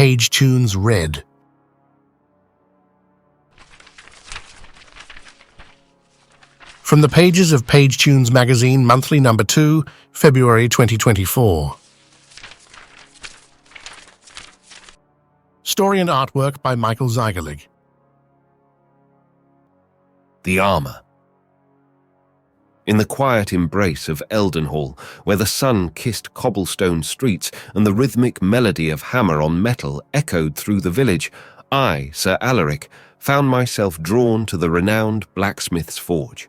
Pagetunes Red. From the pages of Pagetunes magazine, monthly number 2, February 2024. Story and artwork by Michael Zigerlig. The Armor. In the quiet embrace of Eldenhall, where the sun kissed cobblestone streets and the rhythmic melody of hammer on metal echoed through the village, I, Sir Alaric, found myself drawn to the renowned blacksmith's forge.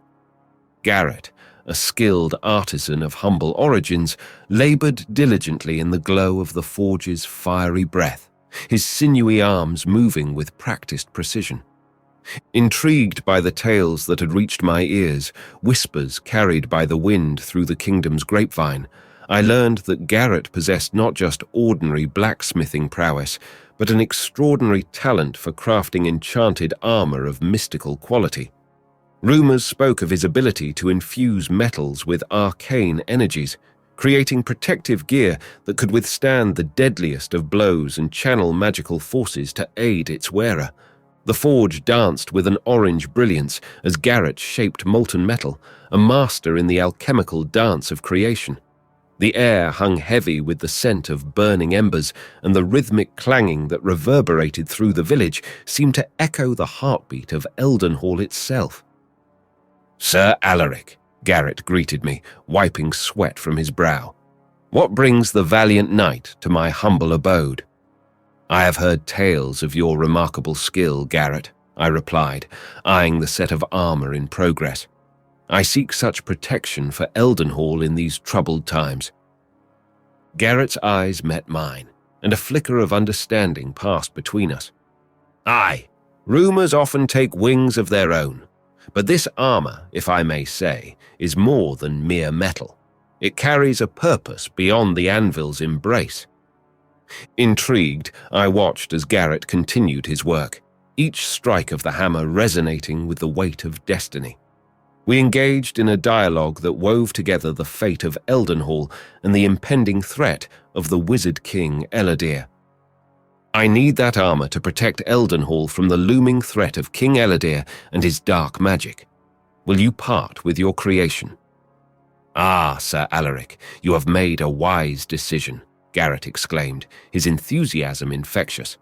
Garret, a skilled artisan of humble origins, laboured diligently in the glow of the forge's fiery breath, his sinewy arms moving with practised precision. Intrigued by the tales that had reached my ears, whispers carried by the wind through the kingdom's grapevine, I learned that Garret possessed not just ordinary blacksmithing prowess, but an extraordinary talent for crafting enchanted armour of mystical quality. Rumours spoke of his ability to infuse metals with arcane energies, creating protective gear that could withstand the deadliest of blows and channel magical forces to aid its wearer. The forge danced with an orange brilliance as Garret shaped molten metal, a master in the alchemical dance of creation. The air hung heavy with the scent of burning embers, and the rhythmic clanging that reverberated through the village seemed to echo the heartbeat of Eldenhall itself. "Sir Alaric," Garret greeted me, wiping sweat from his brow. "What brings the valiant knight to my humble abode?" "I have heard tales of your remarkable skill, Garret," I replied, eyeing the set of armour in progress. "I seek such protection for Eldenhall in these troubled times." Garret's eyes met mine, and a flicker of understanding passed between us. "Aye, rumours often take wings of their own, but this armour, if I may say, is more than mere metal. It carries a purpose beyond the anvil's embrace." Intrigued, I watched as Garret continued his work, each strike of the hammer resonating with the weight of destiny. We engaged in a dialogue that wove together the fate of Eldenhall and the impending threat of the wizard King Elodir. "I need that armor to protect Eldenhall from the looming threat of King Elodir and his dark magic. Will you part with your creation?" "Ah, Sir Alaric, you have made a wise decision," Garret exclaimed, his enthusiasm infectious.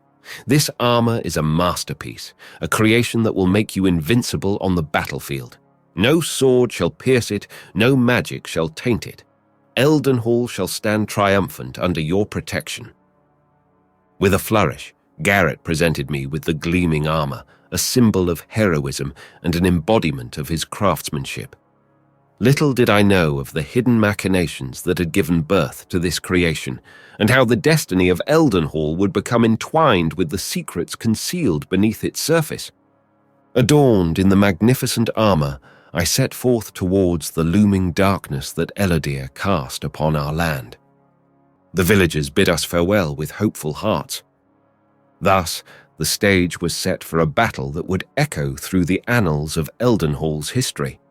"This armor is a masterpiece, a creation that will make you invincible on the battlefield. No sword shall pierce it, no magic shall taint it. Eldenhall shall stand triumphant under your protection." With a flourish, Garret presented me with the gleaming armor, a symbol of heroism and an embodiment of his craftsmanship. Little did I know of the hidden machinations that had given birth to this creation, and how the destiny of Eldenhall would become entwined with the secrets concealed beneath its surface. Adorned in the magnificent armor, I set forth towards the looming darkness that Elodir cast upon our land. The villagers bid us farewell with hopeful hearts. Thus, the stage was set for a battle that would echo through the annals of Eldenhall's history.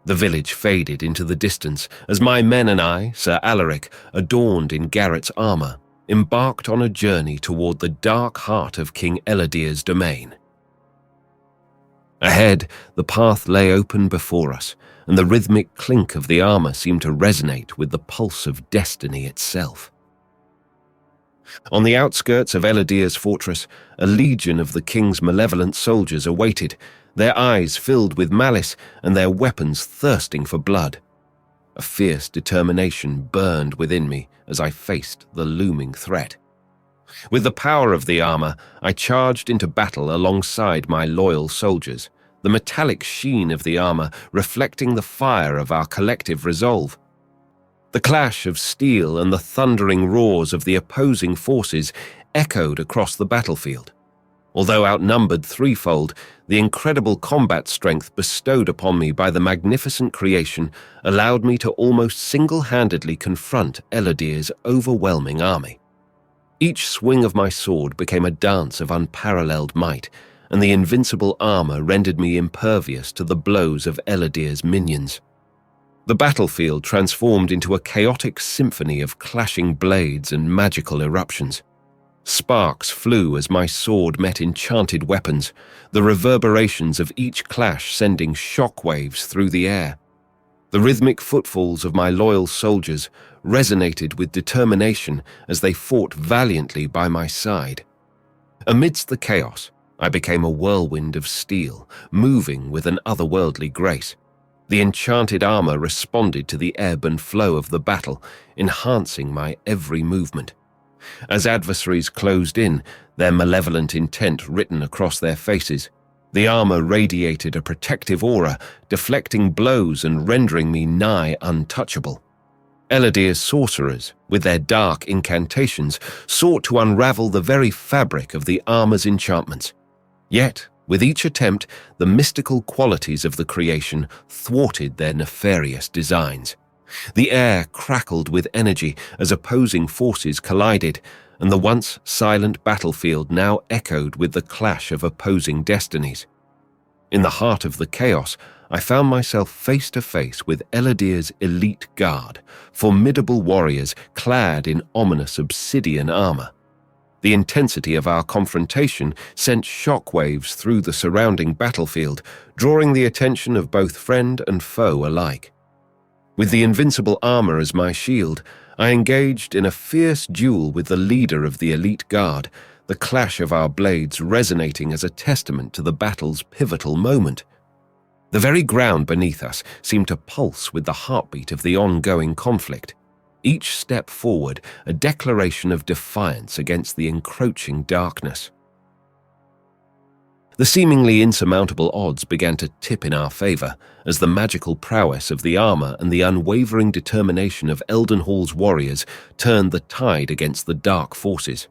The village faded into the distance as my men and I, Sir Alaric, adorned in Garret's armor, embarked on a journey toward the dark heart of King Elodir's domain. Ahead, the path lay open before us, and the rhythmic clink of the armor seemed to resonate with the pulse of destiny itself. On the outskirts of Elodir's fortress, a legion of the king's malevolent soldiers awaited, their eyes filled with malice and their weapons thirsting for blood. A fierce determination burned within me as I faced the looming threat. With the power of the armor, I charged into battle alongside my loyal soldiers, the metallic sheen of the armor reflecting the fire of our collective resolve. The clash of steel and the thundering roars of the opposing forces echoed across the battlefield. Although outnumbered threefold, the incredible combat strength bestowed upon me by the magnificent creation allowed me to almost single-handedly confront Elodir's overwhelming army. Each swing of my sword became a dance of unparalleled might, and the invincible armor rendered me impervious to the blows of Elodir's minions. The battlefield transformed into a chaotic symphony of clashing blades and magical eruptions. Sparks flew as my sword met enchanted weapons, the reverberations of each clash sending shockwaves through the air. The rhythmic footfalls of my loyal soldiers resonated with determination as they fought valiantly by my side. Amidst the chaos, I became a whirlwind of steel, moving with an otherworldly grace. The enchanted armor responded to the ebb and flow of the battle, enhancing my every movement. As adversaries closed in, their malevolent intent written across their faces, the armor radiated a protective aura, deflecting blows and rendering me nigh untouchable. Elodir's sorcerers, with their dark incantations, sought to unravel the very fabric of the armor's enchantments. Yet, with each attempt, the mystical qualities of the creation thwarted their nefarious designs. The air crackled with energy as opposing forces collided, and the once silent battlefield now echoed with the clash of opposing destinies. In the heart of the chaos, I found myself face to face with Elodir's elite guard, formidable warriors clad in ominous obsidian armor. The intensity of our confrontation sent shockwaves through the surrounding battlefield, drawing the attention of both friend and foe alike. With the invincible armor as my shield, I engaged in a fierce duel with the leader of the elite guard, the clash of our blades resonating as a testament to the battle's pivotal moment. The very ground beneath us seemed to pulse with the heartbeat of the ongoing conflict, each step forward a declaration of defiance against the encroaching darkness. The seemingly insurmountable odds began to tip in our favor as the magical prowess of the armor and the unwavering determination of Eldenhall's warriors turned the tide against the dark forces.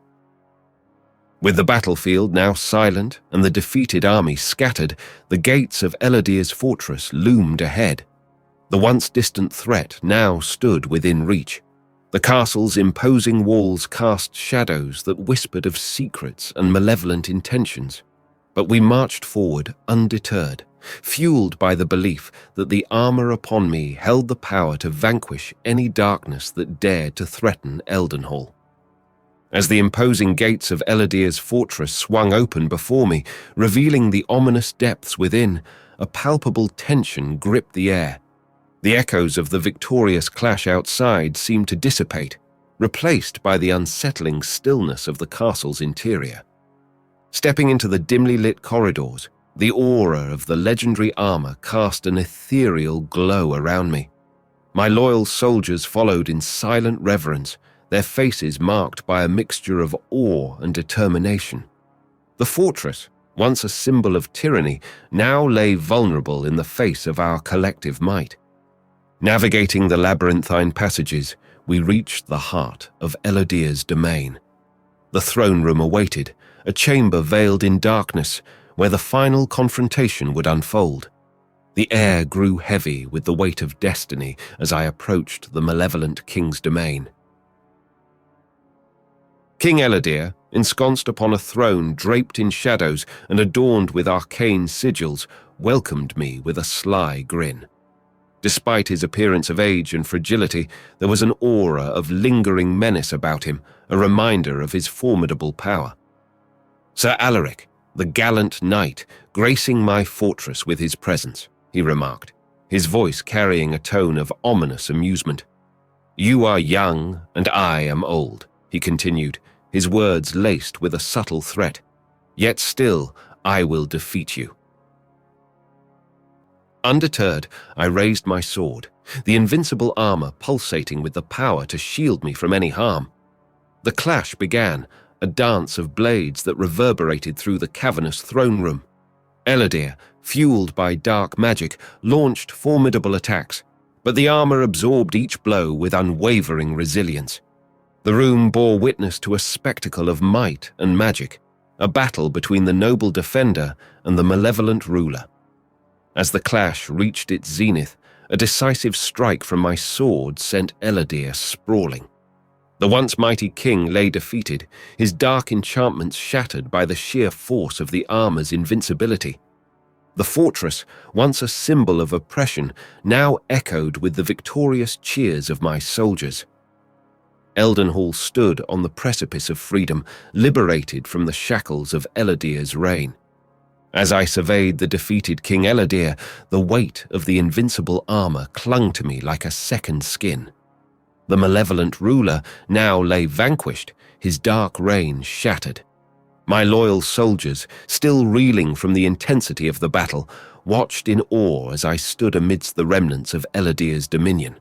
With the battlefield now silent and the defeated army scattered, the gates of Elodir's fortress loomed ahead. The once distant threat now stood within reach. The castle's imposing walls cast shadows that whispered of secrets and malevolent intentions. But we marched forward undeterred, fueled by the belief that the armor upon me held the power to vanquish any darkness that dared to threaten Eldenhall. As the imposing gates of Elodir's fortress swung open before me, revealing the ominous depths within, a palpable tension gripped the air. The echoes of the victorious clash outside seemed to dissipate, replaced by the unsettling stillness of the castle's interior. Stepping into the dimly lit corridors, the aura of the legendary armor cast an ethereal glow around me. My loyal soldiers followed in silent reverence, their faces marked by a mixture of awe and determination. The fortress, once a symbol of tyranny, now lay vulnerable in the face of our collective might. Navigating the labyrinthine passages, we reached the heart of Elodir's domain. The throne room awaited, a chamber veiled in darkness where the final confrontation would unfold. The air grew heavy with the weight of destiny as I approached the malevolent king's domain. King Elodir, ensconced upon a throne draped in shadows and adorned with arcane sigils, welcomed me with a sly grin. Despite his appearance of age and fragility, there was an aura of lingering menace about him, a reminder of his formidable power. "Sir Alaric, the gallant knight, gracing my fortress with his presence," he remarked, his voice carrying a tone of ominous amusement. "You are young, and I am old," he continued, his words laced with a subtle threat. "Yet still, I will defeat you." Undeterred, I raised my sword, the invincible armor pulsating with the power to shield me from any harm. The clash began, a dance of blades that reverberated through the cavernous throne room. Elodir, fueled by dark magic, launched formidable attacks, but the armor absorbed each blow with unwavering resilience. The room bore witness to a spectacle of might and magic, a battle between the noble defender and the malevolent ruler. As the clash reached its zenith, a decisive strike from my sword sent Elodir sprawling. The once mighty king lay defeated, his dark enchantments shattered by the sheer force of the armor's invincibility. The fortress, once a symbol of oppression, now echoed with the victorious cheers of my soldiers. Eldenhall stood on the precipice of freedom, liberated from the shackles of Elodir's reign. As I surveyed the defeated King Elodir, the weight of the invincible armor clung to me like a second skin. The malevolent ruler now lay vanquished, his dark reign shattered. My loyal soldiers, still reeling from the intensity of the battle, watched in awe as I stood amidst the remnants of Elodir's dominion.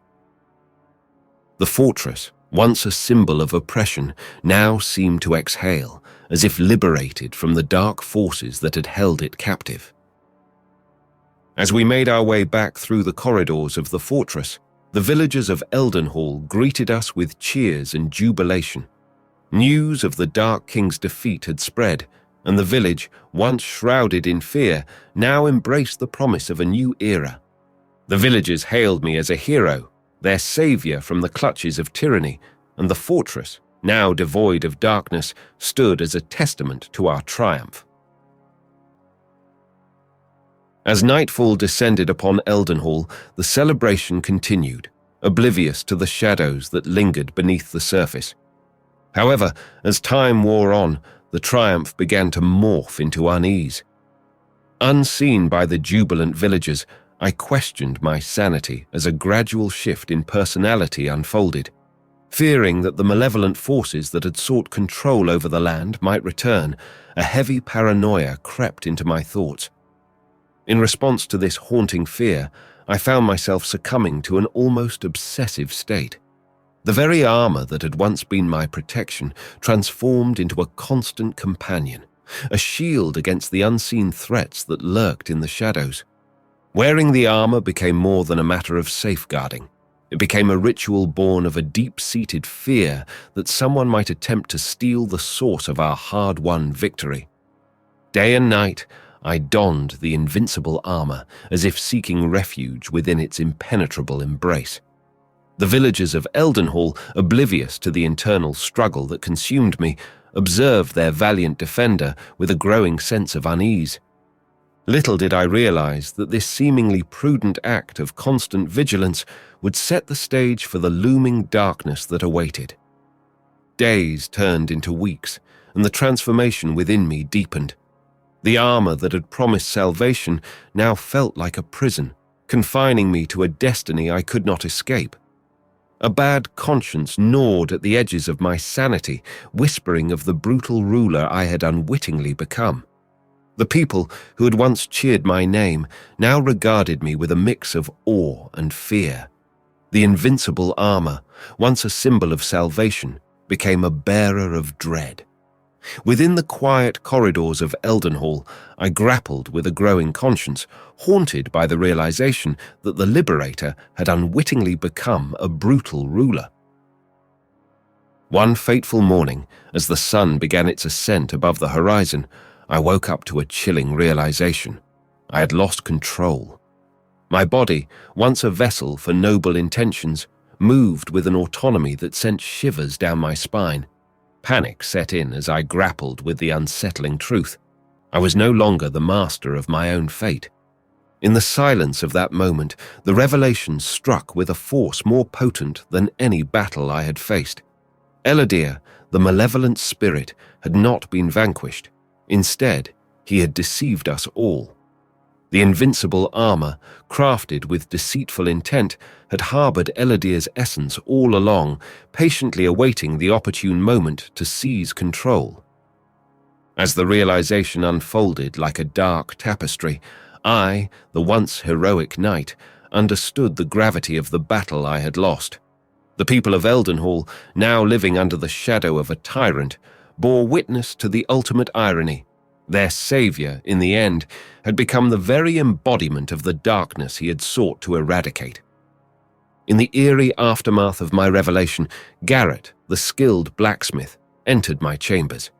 The fortress, once a symbol of oppression, now seemed to exhale, as if liberated from the dark forces that had held it captive. As we made our way back through the corridors of the fortress, the villagers of Eldenhall greeted us with cheers and jubilation. News of the Dark King's defeat had spread, and the village, once shrouded in fear, now embraced the promise of a new era. The villagers hailed me as a hero, their savior from the clutches of tyranny, and the fortress, now devoid of darkness, stood as a testament to our triumph. As nightfall descended upon Eldenhall, the celebration continued, oblivious to the shadows that lingered beneath the surface. However, as time wore on, the triumph began to morph into unease. Unseen by the jubilant villagers, I questioned my sanity as a gradual shift in personality unfolded. Fearing that the malevolent forces that had sought control over the land might return, a heavy paranoia crept into my thoughts. In response to this haunting fear, I found myself succumbing to an almost obsessive state. The very armor that had once been my protection transformed into a constant companion, a shield against the unseen threats that lurked in the shadows. Wearing the armor became more than a matter of safeguarding. It became a ritual born of a deep-seated fear that someone might attempt to steal the source of our hard-won victory. Day and night, I donned the invincible armor as if seeking refuge within its impenetrable embrace. The villagers of Eldenhall, oblivious to the internal struggle that consumed me, observed their valiant defender with a growing sense of unease. Little did I realize that this seemingly prudent act of constant vigilance would set the stage for the looming darkness that awaited. Days turned into weeks, and the transformation within me deepened. The armor that had promised salvation now felt like a prison, confining me to a destiny I could not escape. A bad conscience gnawed at the edges of my sanity, whispering of the brutal ruler I had unwittingly become. The people who had once cheered my name now regarded me with a mix of awe and fear. The invincible armor, once a symbol of salvation, became a bearer of dread. Within the quiet corridors of Eldenhall, I grappled with a growing conscience, haunted by the realization that the liberator had unwittingly become a brutal ruler. One fateful morning, as the sun began its ascent above the horizon, I woke up to a chilling realization. I had lost control. My body, once a vessel for noble intentions, moved with an autonomy that sent shivers down my spine. Panic set in as I grappled with the unsettling truth. I was no longer the master of my own fate. In the silence of that moment, the revelation struck with a force more potent than any battle I had faced. Elodir, the malevolent spirit, had not been vanquished. Instead, he had deceived us all. The invincible armor, crafted with deceitful intent, had harbored Elodir's essence all along, patiently awaiting the opportune moment to seize control. As the realization unfolded like a dark tapestry, I, the once heroic knight, understood the gravity of the battle I had lost. The people of Eldenhall, now living under the shadow of a tyrant, bore witness to the ultimate irony. Their savior, in the end, had become the very embodiment of the darkness he had sought to eradicate. In the eerie aftermath of my revelation, Garret, the skilled blacksmith, entered my chambers.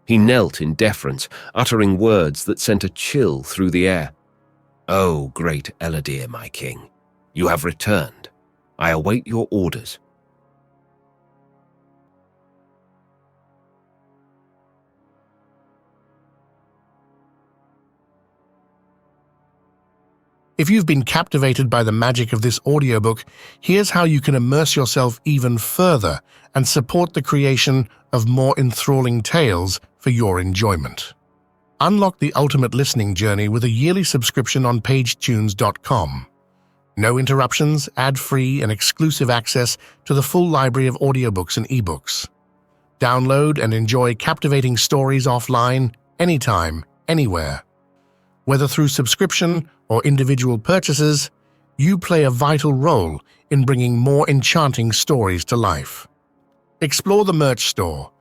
He knelt in deference, uttering words that sent a chill through the air. "Oh, great Elodir, my king, you have returned. I await your orders." If you've been captivated by the magic of this audiobook, here's how you can immerse yourself even further and support the creation of more enthralling tales for your enjoyment. Unlock the ultimate listening journey with a yearly subscription on pagetunes.com. No interruptions, ad-free, and exclusive access to the full library of audiobooks and ebooks. Download and enjoy captivating stories offline, anytime, anywhere. Whether through subscription or individual purchases, you play a vital role in bringing more enchanting stories to life. Explore the merch store.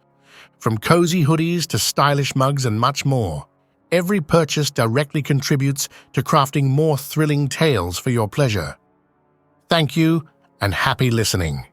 From cozy hoodies to stylish mugs and much more, every purchase directly contributes to crafting more thrilling tales for your pleasure. Thank you and happy listening.